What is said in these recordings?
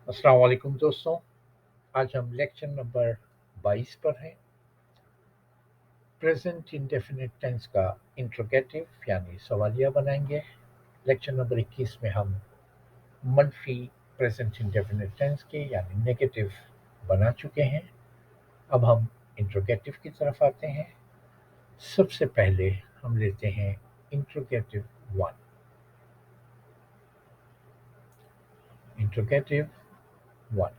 अस्सलाम वालेकुम दोस्तों। आज हम लेक्चर नंबर 22 पर हैं। प्रेजेंट इंडेफिनिट टेंस का इंट्रोगेटिव यानी सवालिया बनाएंगे। लेक्चर नंबर 21 में हम मनफी प्रेजेंट इंडेफिनिट टेंस के यानी नेगेटिव बना चुके हैं। अब हम इंट्रोगेटिव की तरफ आते हैं। सबसे पहले हम लेते हैं इंट्रोगेटिव वन। इंट्रोगेटिव वन,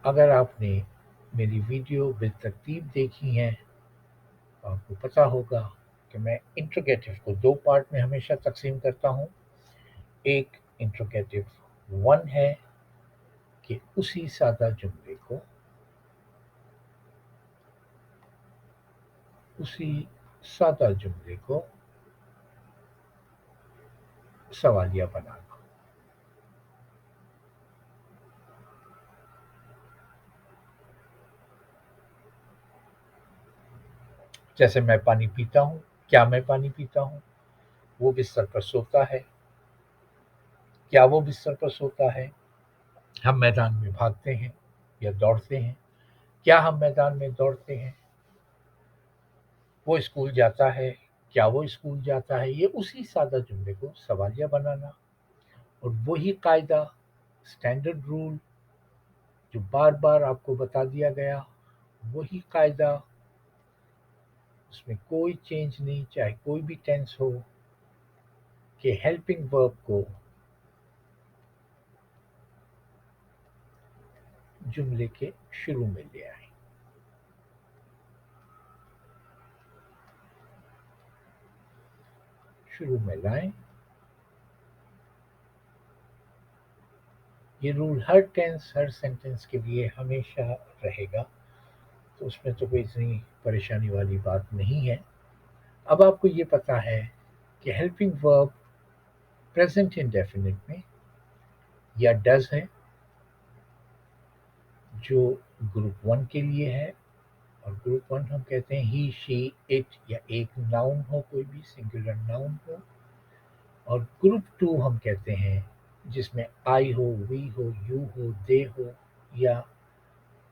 अगर आपने मेरी वीडियो बेतरतीब देखी है तो आपको पता होगा कि मैं इंट्रोगेटिव को दो पार्ट में हमेशा तकसीम करता हूँ। एक इंट्रोगेटिव वन है कि उसी सादा जुमले को सवालिया बनाना। जैसे मैं पानी पीता हूँ, क्या मैं पानी पीता हूँ? वो बिस्तर पर सोता है, क्या वो बिस्तर पर सोता है? हम मैदान में भागते हैं या दौड़ते हैं, क्या हम मैदान में दौड़ते हैं? वो स्कूल जाता है, क्या वो स्कूल जाता है? ये उसी सादा जुमले को सवालिया बनाना। और वही कायदा, स्टैंडर्ड रूल जो बार बार आपको बता दिया गया, वही कायदा, उसमें कोई चेंज नहीं, चाहे कोई भी टेंस हो, कि हेल्पिंग वर्ब को जुमले के शुरू में ले आए। शुरू में लाएं। ये रूल हर टेंस, हर सेंटेंस के लिए हमेशा रहेगा, तो उसमें तो कोई इतनी परेशानी वाली बात नहीं है। अब आपको ये पता है कि हेल्पिंग वर्ब प्रेजेंट इंडेफिनिट में या डज है, जो ग्रुप वन के लिए है। और ग्रुप वन हम कहते हैं ही, शी, इट, या एक नाउन हो, कोई भी सिंगुलर नाउन हो। और ग्रुप टू हम कहते हैं जिसमें आई हो, वी हो, यू हो, दे हो, या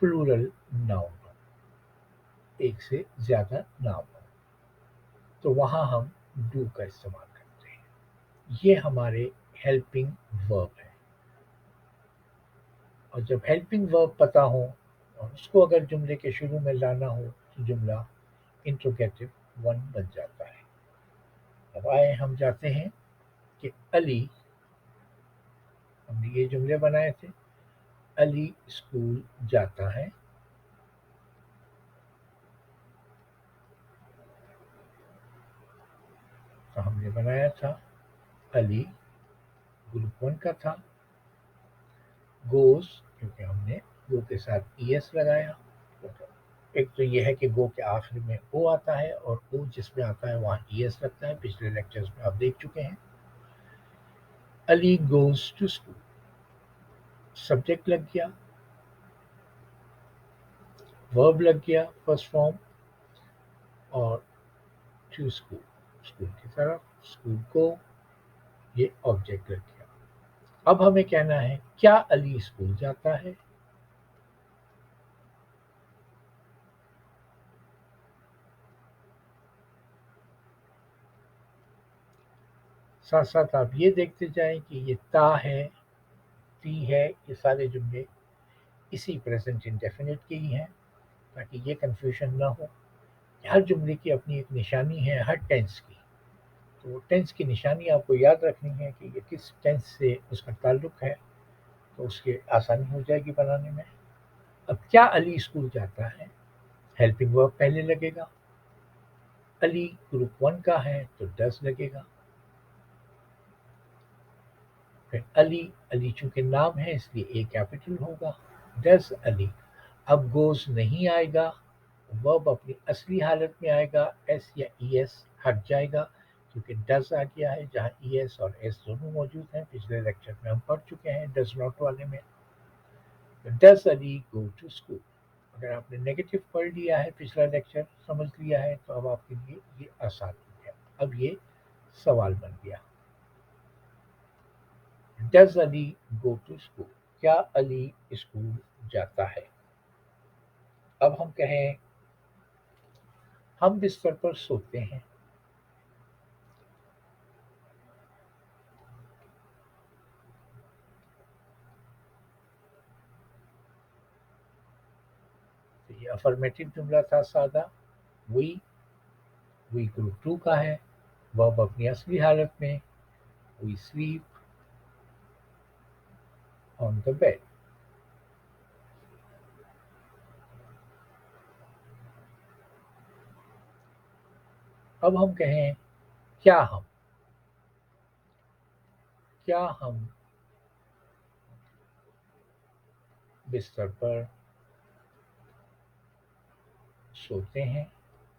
प्लूरल नाउन हो, एक से ज्यादा नाउन हो, तो वहां हम डू का इस्तेमाल करते हैं। ये हमारे हेल्पिंग वर्ब है। और जब हेल्पिंग वर्ब पता हो और उसको अगर जुमले के शुरू में लाना हो, तो जुमला इंट्रोगेटिव वन बन जाता है। अब आए हम जाते हैं कि अली, हमने ये जुमले बनाए थे, अली स्कूल जाता है। तो हमने बनाया था अली, ग्रुप वन का था। गोस, क्योंकि हमने गो के साथ ईएस लगाया। तो एक तो यह है कि गो के आखिर में ओ आता है, और ओ जिसमें आता है वहाँ ईएस लगता है। पिछले लेक्चर्स में आप देख चुके हैं। Ali goes to school, subject लग गया, वर्ब लग गया फर्स्ट फॉर्म, और टू स्कूल, स्कूल की तरफ, स्कूल को, ये ऑब्जेक्ट लग गया। अब हमें कहना है क्या अली स्कूल जाता है। साथ साथ आप ये देखते जाएं कि ये ता है, ती है, ये सारे जुमले इसी प्रेजेंट इंडेफिनिट के ही हैं, ताकि ये कंफ्यूजन ना हो। हर जुमले की अपनी एक निशानी है, हर टेंस की। तो वो टेंस की निशानी आपको याद रखनी है कि ये किस टेंस से उसका ताल्लुक है, तो उसकी आसानी हो जाएगी बनाने में। अब क्या अली स्कूल जाता है, हेल्पिंग वर्ब पहले लगेगा। अली ग्रुप वन का है तो डज लगेगा। फिर अली, अली चूंकि नाम है इसलिए ए कैपिटल होगा। डज अली, अब गोज नहीं आएगा, वर्ब अपनी असली हालत में आएगा, एस या ई एस हट जाएगा, क्योंकि डज आ गया है जहाँ ई एस और एस दोनों मौजूद हैं। पिछले लेक्चर में हम पढ़ चुके हैं डज नॉट वाले में। Does Ali go to school, अगर आपने नेगेटिव पढ़ लिया है, पिछला लेक्चर समझ लिया है, तो अब आपके लिए ये आसान हो गया। अब ये सवाल बन गया, does Ali go to school? کیا علی اسکول جاتا ہے؟ اب ہم کہیں ہم بستر پر سوتے ہیں. تو یہ افرمیٹو جملہ تھا سادہ. وی وی گروپ ٹو کا ہے. ورب اپنی اصلی حالت میں وی سلیپ آن دا بیڈ. اب ہم کہیں کیا ہم بستر پر سوتے ہیں.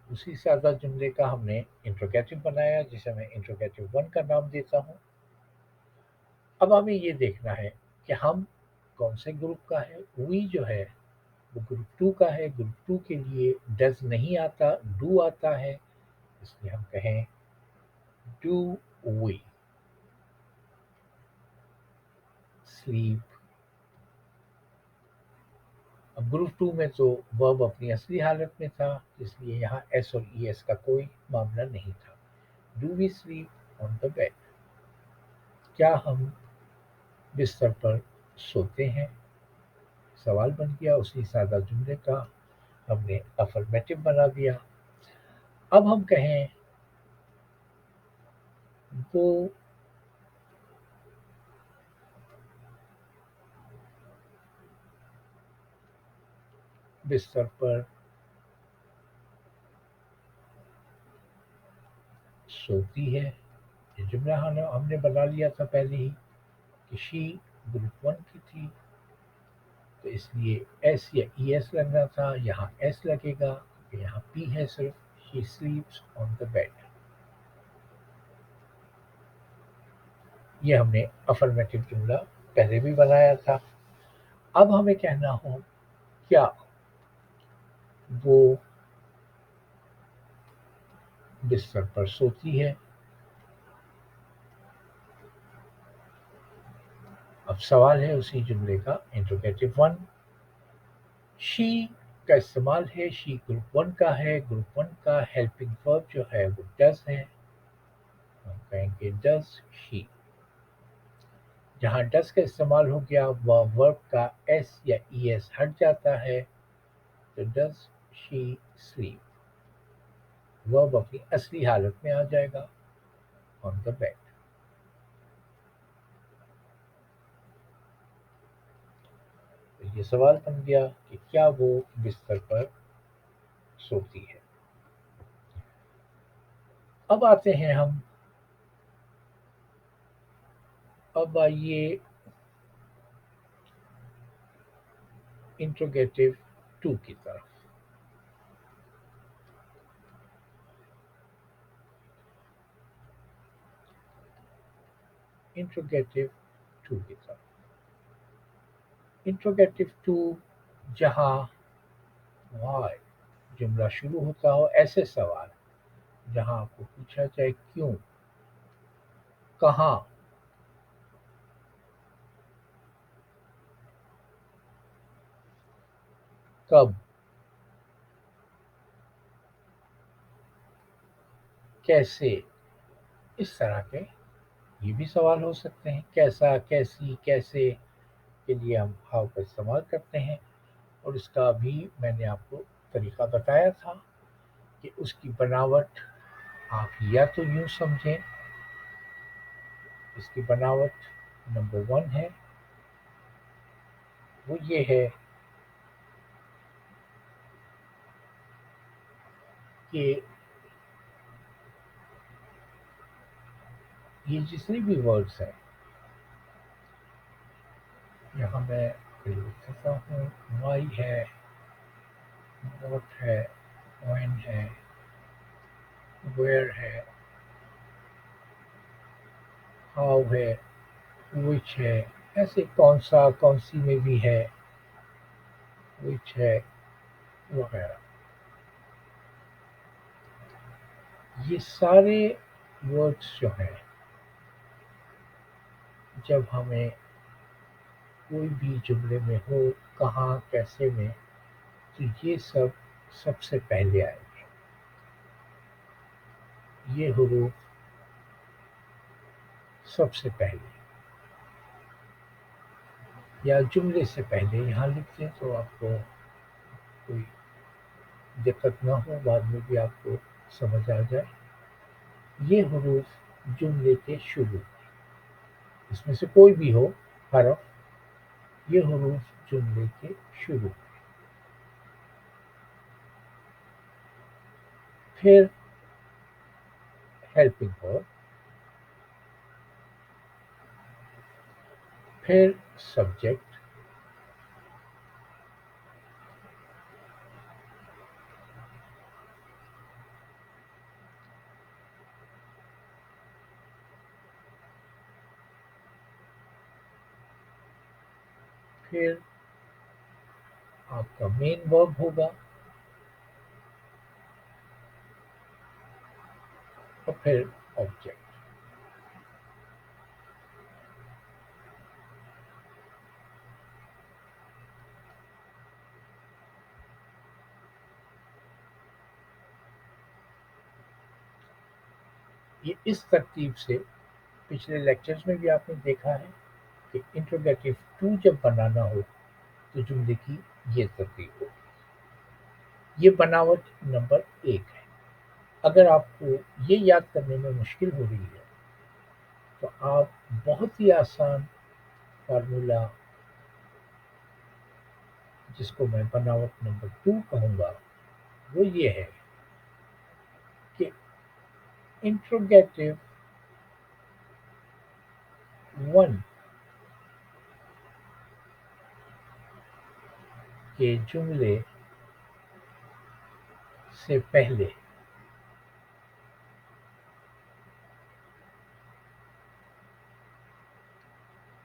اسی سادہ جملے کا ہم نے انٹروگیٹو بنایا جسے میں انٹروگیٹو 1 کا نام دیتا ہوں. اب ہمیں یہ دیکھنا ہے کہ ہم کون سے گروپ کا ہے. وی جو ہے وہ گروپ 2 کا ہے. گروپ 2 کے لیے ڈز نہیں آتا، ڈو آتا ہے. اس لیے ہم کہیں ڈو وی سلیپ. اب گروپ 2 میں تو ورب اپنی اصلی حالت میں تھا، اس لیے یہاں ایس اور ای ایس کا کوئی معاملہ نہیں تھا. Do we sleep on the bed? کیا ہم بستر پر سوتے ہیں؟ سوال بن گیا. اسی سادہ جملے کا ہم نے افرمیٹو بنا دیا. اب ہم کہیں وہ بستر پر سوتی ہے. یہ جملہ ہم نے بنا لیا تھا پہلے ہی کہ شی گروپ 1 کی تھی، تو اس لیے ایس یا ای ایس لگنا تھا. یہاں ایس لگے گا کیونکہ یہاں پی ہے صرف. شی سلیپس آن دا بیڈ. یہ ہم نے افرمیٹو جملہ پہلے بھی بنایا تھا. اب ہمیں کہنا ہو کیا وہ بستر پر سوتی ہے. اب سوال ہے اسی جملے کا انٹروگیٹو 1. شی کا استعمال ہے. شی گروپ 1 کا ہے. گروپ 1 کا ہیلپنگ ورب جو ہے وہ ڈز ہے. ہم کہیں گے ڈز شی. جہاں ڈز کا استعمال ہو گیا وہ ورب کا ایس یا ای ایس ہٹ جاتا ہے، تو ڈز شی سلیپ. ورب اپنی اصلی حالت میں آ جائے گا آن دا بیڈ. یہ سوال بن گیا کہ کیا وہ بستر پر سوتی ہے. اب آتے ہیں ہم، اب آئیے انٹروگیٹو 2 کی طرف. انٹروگیٹو 2 کی طرف. انٹروگیٹو 2 جہاں وائی جملہ شروع ہوتا ہو. ایسے سوال جہاں آپ کو پوچھا جائے کیوں، کہاں، کب، کیسے، اس طرح کے یہ بھی سوال ہو سکتے ہیں. کیسا، کیسی، کیسے کے لیے ہم ہاؤ کا استعمال کرتے ہیں. اور اس کا بھی میں نے آپ کو طریقہ بتایا تھا کہ اس کی بناوٹ آپ یا تو یوں سمجھیں، اس کی بناوٹ نمبر 1 ہے وہ یہ ہے کہ یہ جتنے بھی ورڈز ہیں یہاں میں لکھتا ہوں. وائی ہے، واٹ ہے، وین ہے، ویئر ہے، ہاؤ ہے، وچ ہے. ایسے کون سا، کون سی میں بھی ہے، وچ ہے، وغیرہ. یہ سارے ورڈس جو ہیں جب ہمیں کوئی بھی جملے میں ہو، کہاں کیسے میں، تو یہ سب سے پہلے آئیں گے، یہ حروف سب سے پہلے، یا جملے سے پہلے یہاں لکھ دیں تو آپ کو کوئی دقت نہ ہو، بعد میں بھی آپ کو سمجھ آ جائے۔ یہ حروف جملے کے شروع، اس میں سے کوئی بھی ہو حرف، یہ حروف جملے کے شروع، پھر ہیلپنگ ورب، پھر سبجیکٹ، پھر آپ کا مین ورب ہوگا، اور پھر آبجیکٹ۔ یہ اس ترتیب سے پچھلے لیکچرز میں بھی آپ نے دیکھا ہے کہ انٹروگیٹو ٹو جب بنانا ہو تو جملے کی یہ ترتیب ہو، یہ بناوٹ نمبر 1 ہے۔ اگر آپ کو یہ یاد کرنے میں مشکل ہو رہی ہے تو آپ بہت ہی آسان فارمولا، جس کو میں بناوٹ نمبر 2 کہوں گا، وہ یہ ہے کہ انٹروگیٹو 1 کے جملے سے پہلے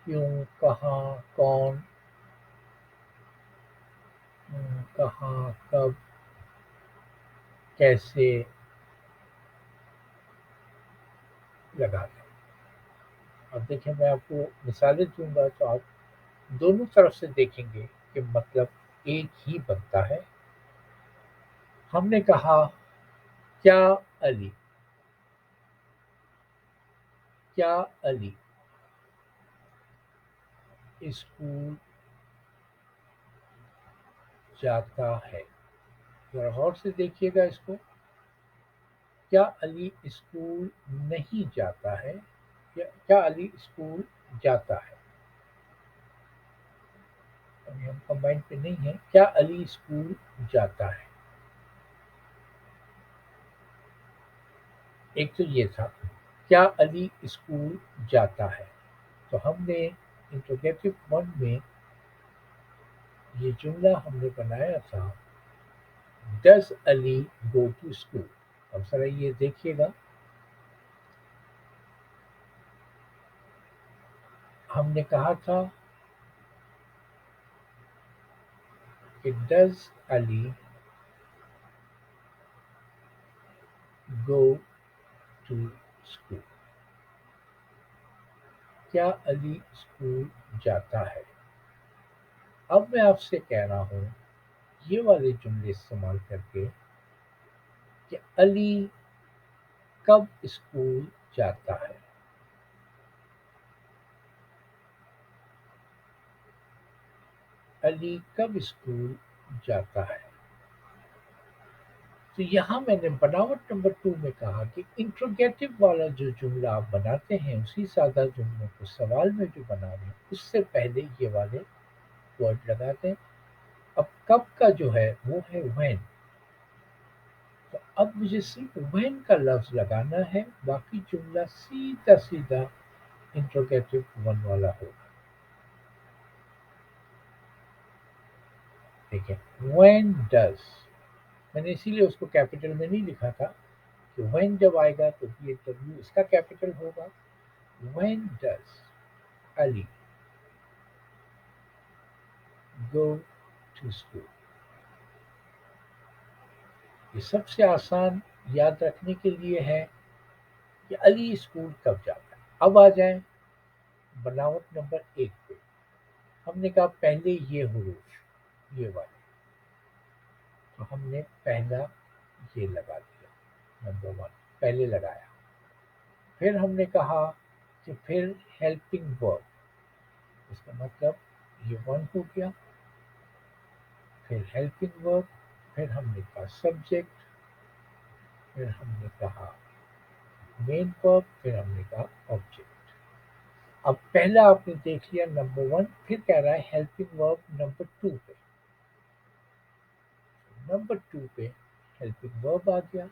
کیوں، کہاں، کون، کہاں، کب، کیسے لگا دیں۔ اب دیکھیں، میں آپ کو مثالیں دوں گا تو آپ دونوں طرف سے دیکھیں گے کہ مطلب ایک ہی بنتا ہے۔ ہم نے کہا کیا علی، کیا علی اسکول جاتا ہے؟ ذرا غور سے دیکھیے گا اس کو، کیا علی اسکول نہیں جاتا ہے، یا کیا علی اسکول جاتا ہے؟ ابھی ہم کمبائن پہ نہیں ہیں، کیا علی اسکول جاتا ہے؟ ایک تو یہ تھا کیا علی اسکول جاتا ہے، تو ہم نے انٹروگیٹو 1 میں یہ جملہ ہم نے بنایا تھا، does Ali go to school? اب ذرا یہ دیکھیے گا، ہم نے کہا تھا کہ does Ali go to school? کیا علی اسکول جاتا ہے؟ اب میں آپ سے کہہ رہا ہوں یہ والے جملے استعمال کر کے کہ علی کب اسکول جاتا ہے؟ علی کب اسکول جاتا ہے؟ تو یہاں میں نے بناوٹ نمبر 2 میں کہا کہ انٹروگیٹو والا جو جملہ آپ بناتے ہیں، اسی سادہ جملوں کو سوال میں جو بنا رہے ہیں، اس سے پہلے یہ والے ورڈ لگاتے ہیں۔ اب کب کا جو ہے وہ ہے when، تو اب مجھے صرف when کا لفظ لگانا ہے، باقی جملہ سیدھا سیدھا انٹروگیٹو 1 والا ہوگا۔ دیکھیں، when does، میں نے اسی لیے اس کو کیپٹل میں نہیں لکھا تھا کہ when جب آئے گا تو بی ایچ ڈبلیو اس کا کیپٹل ہوگا۔ when does Ali go to school؟ یہ سب سے آسان یاد رکھنے کے لیے ہے کہ علی اسکول کب جاتا ہے۔ اب آ جائیں बनावट नंबर 1 पे हमने कहा पहले ये हुरूफ, ये वाले, तो हमने पहला ये लगा दिया, नंबर 1 पहले लगाया। फिर हमने कहा कि फिर हेल्पिंग वर्ब, इसका मतलब ये 1 हो गया। फिर हेल्पिंग वर्ब, फिर हमने कहा सब्जेक्ट, फिर हमने कहा मेन वर्ब, फिर हमने कहा ऑब्जेक्ट। अब पहला आपने देख लिया नंबर 1, फिर कह रहा है हेल्पिंग वर्ब नंबर 2 पे। नंबर 2 पे हेल्पिंग वर्ब आ गया।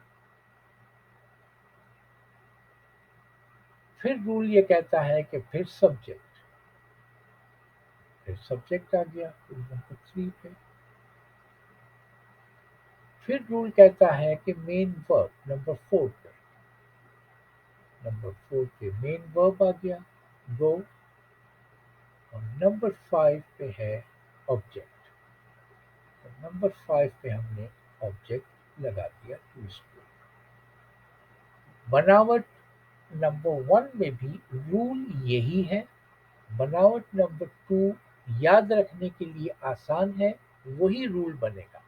फिर रूल ये कहता है कि फिर सब्जेक्ट, फिर सब्जेक्ट आ गया नंबर 3 पे। फिर रूल कहता है कि मेन वर्ब नंबर 4 पे, नंबर 4 पे मेन वर्ब आ गया गो। और नंबर 5 पे है ऑब्जेक्ट, तो नंबर 5 पे हमने ऑब्जेक्ट लगा दिया टू स्कूल। बनावट नंबर 1 में भी रूल यही है। बनावट नंबर 2 याद रखने के लिए आसान है, वही रूल बनेगा।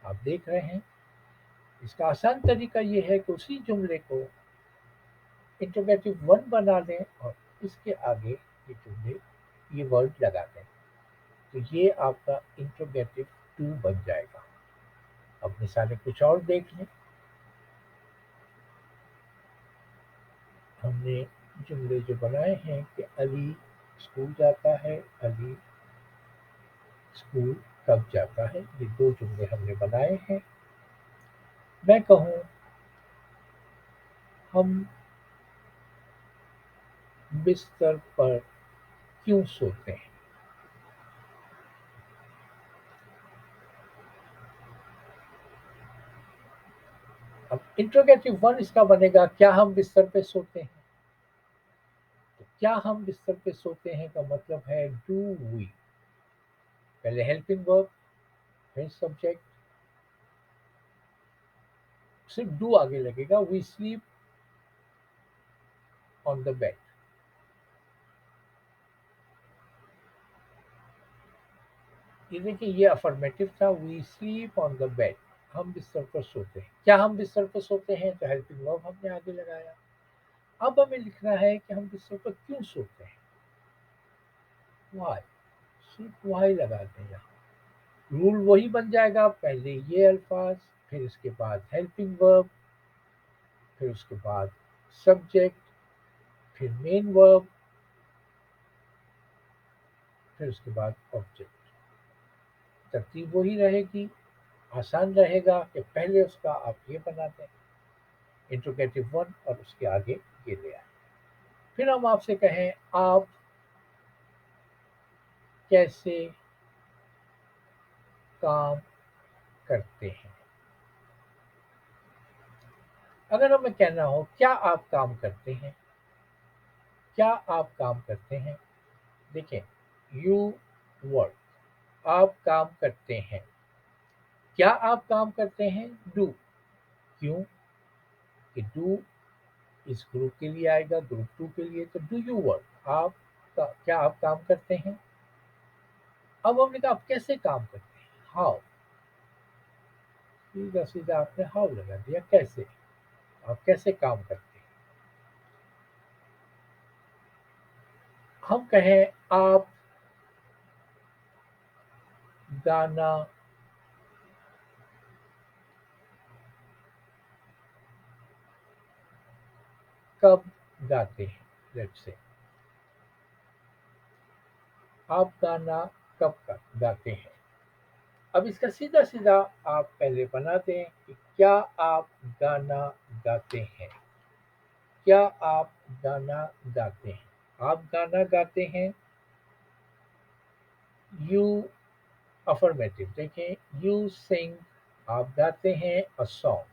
आप देख रहे हैं, इसका आसान तरीका ये है कि उसी जुमले को इंट्रोगेटिव 1 बना लें और इसके आगे ये जुमले, ये वर्ड लगा दें, तो ये आपका इंट्रोगेटिव 2 बन जाएगा। अब मिसालें कुछ और देख लें। हमने जुमले जो बनाए हैं कि अली स्कूल जाता है, अली स्कूल कब जाता है, ये 2 जुमले हमने बनाए हैं। मैं कहूँ हम बिस्तर पर क्यों सोते हैं? अब इंट्रोगेटिव 1 इसका बनेगा क्या हम बिस्तर पे सोते हैं? तो क्या हम बिस्तर पे सोते हैं का मतलब है डू वी। पहले हेल्पिंग वर्ब, फिर सब्जेक्ट, सिर्फ डू आगे लगेगा, we sleep on the bed. ये देखिए, ये अफर्मेटिव था, we sleep on the bed, हम बिस्तर पर सोते हैं। क्या हम बिस्तर पर सोते हैं, तो हेल्पिंग वर्ब हमने आगे लगाया। अब हमें लिखना है कि हम बिस्तर पर क्यों सोते हैं, वाई, सिर्फ वाई लगा दें यहाँ। रूल वही बन जाएगा, पहले ये अल्फाज, फिर इसके बाद हेल्पिंग वर्ब, फिर उसके बाद सब्जेक्ट, फिर मेन वर्ब, फिर उसके बाद ऑब्जेक्ट। तरतीब वही रहेगी। आसान रहेगा कि पहले उसका आप ये बना दें इंट्रोगेटिव 1 और उसके आगे ये ले आए। फिर हम आपसे कहें आप कैसे काम करते हैं। अगर हमें कहना हो क्या आप काम करते हैं, क्या आप काम करते हैं, देखें, यू वर्क, आप काम करते हैं। क्या आप काम करते हैं, डू। क्यों कि डू इस ग्रुप के लिए आएगा, ग्रुप 2 के लिए, तो डू यू वर्क, आप क्या आप काम करते हैं। अब हमने कहा आप कैसे काम करते हैं, हाउ, सीधा सीधा आपने हाउ लगा दिया, कैसे, आप कैसे काम करते हैं। हम कहें आप गाना कब गाते हैं, लेट्स से आप गाना कब गाते हैं। अब इसका सीधा सीधा आप पहले बना दें कि क्या आप गाना गाते हैं, क्या आप गाना गाते हैं। आप गाना गाते हैं, यू अफर्मेटिव, देखें, यू सिंग, आप गाते हैं अ सॉन्ग।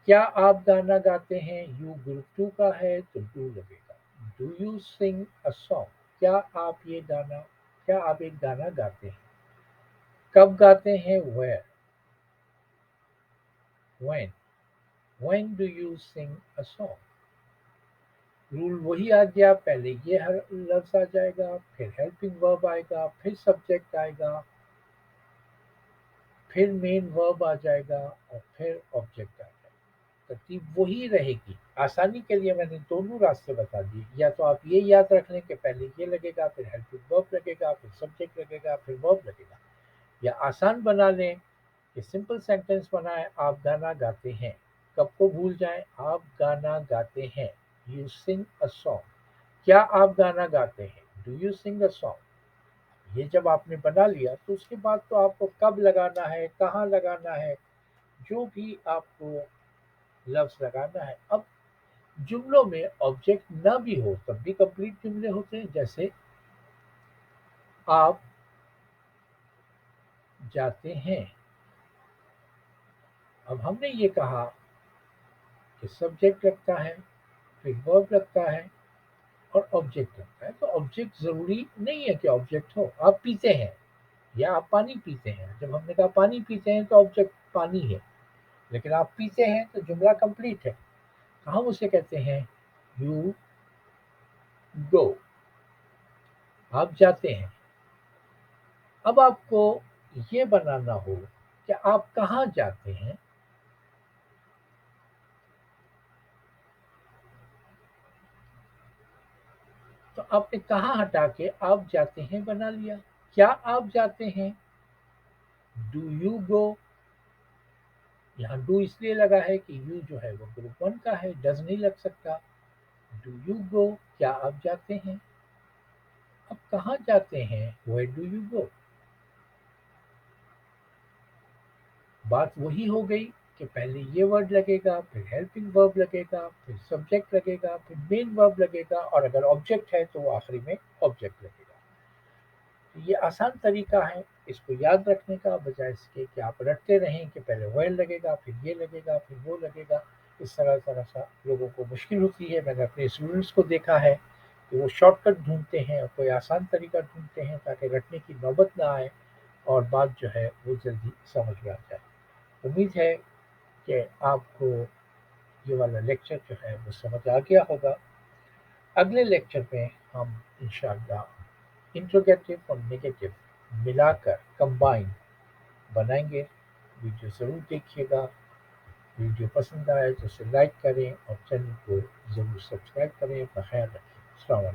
क्या आप गाना गाते हैं, यू ग्रुप 2 का है तो डू लगेगा, do you sing a song, क्या आप ये गाना, क्या आप एक गाना गाते हैं। कब गाते हैं, where, when, when do you sing a song? Rule वही आ गया, पहले ये हर लफ्ज आ जाएगा, फिर हेल्पिंग वर्ब आएगा, फिर सब्जेक्ट आएगा, फिर मेन वर्ब आ जाएगा और फिर ऑब्जेक्ट आ जाएगा। तरतीब वही रहेगी। आसानी के लिए मैंने दोनों रास्ते बता दिए। या तो आप ये याद रख लें कि पहले ये लगेगा, फिर हेल्पिंग वर्ब लगेगा, फिर सब्जेक्ट लगेगा, फिर वर्ब लगेगा। या आसान बना लें कि सिंपल सेंटेंस बनाएं, आप गाना गाते हैं। कब को भूल जाएं, आप गाना गाते हैं। You sing a song. क्या आप गाना गाते हैं? Do you sing a song? ये जब आपने बना लिया तो उसके बाद तो आपको कब लगाना है, कहाँ लगाना है, जो भी आपको लफ्ज लगाना है। अब जुमलों में ऑब्जेक्ट ना भी हो तब भी कंप्लीट जुमले होते हैं। जैसे आप जाते हैं। अब हमने ये कहा कि सब्जेक्ट लगता है, फिर वर्ब लगता है और ऑब्जेक्ट लगता है। तो ऑब्जेक्ट जरूरी नहीं है कि ऑब्जेक्ट हो। आप पीते हैं या आप पानी पीते हैं। जब हमने कहा पानी पीते हैं तो ऑब्जेक्ट पानी है, लेकिन आप पीते हैं तो जुमला कंप्लीट है। तो हम उसे कहते हैं यू गो। आप जाते हैं। अब आपको ये बनाना हो कि आप कहाँ जाते हैं, तो आपने कहाँ हटा के आप जाते हैं बना लिया। क्या आप जाते हैं? डू यू गो? यहाँ डू इसलिए लगा है कि यू जो है वो ग्रुप वन का है, डज नहीं लग सकता। Do you go? क्या आप जाते हैं? अब कहाँ जाते हैं? Where do you go? बात वही हो गई कि पहले ये वर्ड लगेगा, फिर हेल्पिंग वर्ब लगेगा, फिर सब्जेक्ट लगेगा, फिर मेन वर्ब लगेगा और अगर ऑब्जेक्ट है तो वो आखिरी में ऑब्जेक्ट लगेगा। तो ये आसान तरीका है इसको याद रखने का, बजाय इसके कि आप रटते रहें कि पहले वेल लगेगा, फिर ये लगेगा, फिर वो लगेगा। इस तरह तरह सा लोगों को मुश्किल होती है। मैंने अपने स्टूडेंट्स को देखा है कि वो शॉर्टकट ढूंढते हैं और कोई आसान तरीका ढूंढते हैं ताकि रटने की नौबत ना आए और बात जो है वो जल्दी समझ में आ जाए। उम्मीद है कि आपको ये वाला लेक्चर जो है वो समझ आ गया होगा। अगले लेक्चर में हम इंशाल्लाह इंट्रोगेटिव और नेगेटिव मिलाकर कंबाइन बनाएंगे। वीडियो ज़रूर देखिएगा। वीडियो पसंद आए तो उसे लाइक करें और चैनल को ज़रूर सब्सक्राइब करें। अपना ख्याल रखें। अस्सलाम वालेकुम।